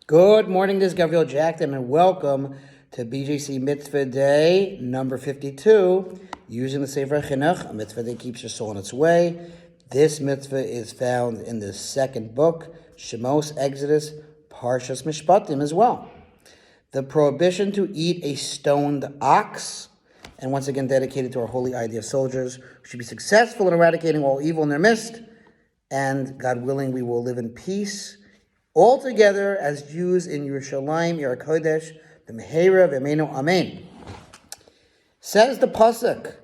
Good morning, this is Gabriel Jackson, and welcome to BJC Mitzvah Day, number 52, using the Sefer HaChinuch, a mitzvah that keeps your soul on its way. This mitzvah is found in the second book, Shemos, Exodus, Parshas Mishpatim as well. The prohibition to eat a stoned ox, and once again dedicated to our holy idea of soldiers who should be successful in eradicating all evil in their midst, and God willing, we will live in peace all together as Jews in Yerushalayim, Yer HaKodesh, B'mehera v'Ameinu, Amen. Says the pasuk,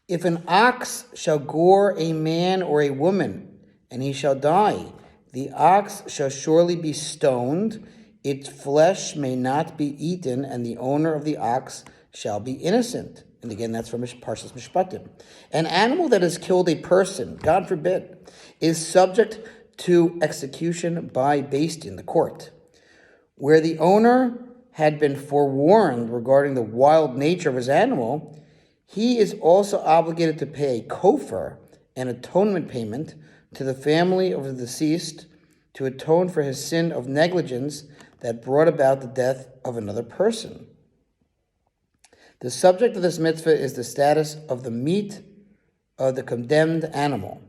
if an ox shall gore a man or a woman, and he shall die, the ox shall surely be stoned, its flesh may not be eaten, and the owner of the ox shall be innocent. And again, that's from Parshas Mishpatim. An animal that has killed a person, God forbid, is subject to execution by Beis Din, the court. Where the owner had been forewarned regarding the wild nature of his animal, he is also obligated to pay a kofar, an atonement payment, to the family of the deceased to atone for his sin of negligence that brought about the death of another person. The subject of this mitzvah is the status of the meat of the condemned animal.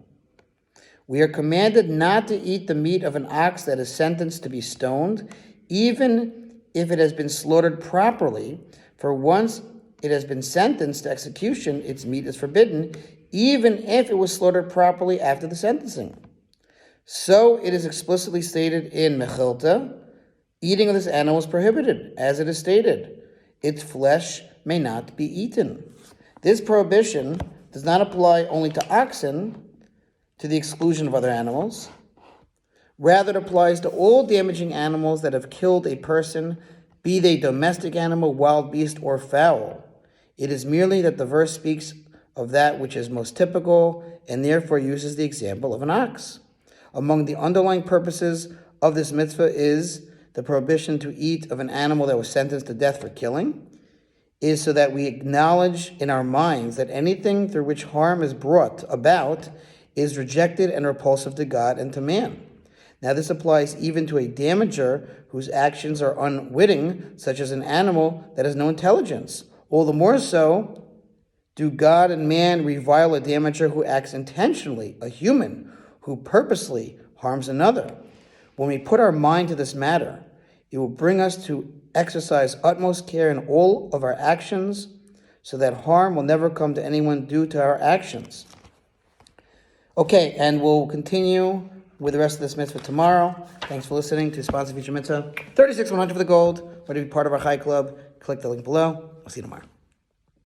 We are commanded not to eat the meat of an ox that is sentenced to be stoned, even if it has been slaughtered properly, for once it has been sentenced to execution, its meat is forbidden, even if it was slaughtered properly after the sentencing. So it is explicitly stated in Mechilta, eating of this animal is prohibited, as it is stated. Its flesh may not be eaten. This prohibition does not apply only to oxen, to the exclusion of other animals. Rather, it applies to all damaging animals that have killed a person, be they domestic animal, wild beast, or fowl. It is merely that the verse speaks of that which is most typical and therefore uses the example of an ox. Among the underlying purposes of this mitzvah is the prohibition to eat of an animal that was sentenced to death for killing, is so that we acknowledge in our minds that anything through which harm is brought about is rejected and repulsive to God and to man. Now this applies even to a damager whose actions are unwitting, such as an animal that has no intelligence. All the more so do God and man revile a damager who acts intentionally, a human who purposely harms another. When we put our mind to this matter, it will bring us to exercise utmost care in all of our actions so that harm will never come to anyone due to our actions. Okay, and we'll continue with the rest of this mitzvah tomorrow. Thanks for listening to Sponsor Feature Mitzvah. 36,100 for the gold. Want to be part of our Chai Club? Click the link below. I'll see you tomorrow.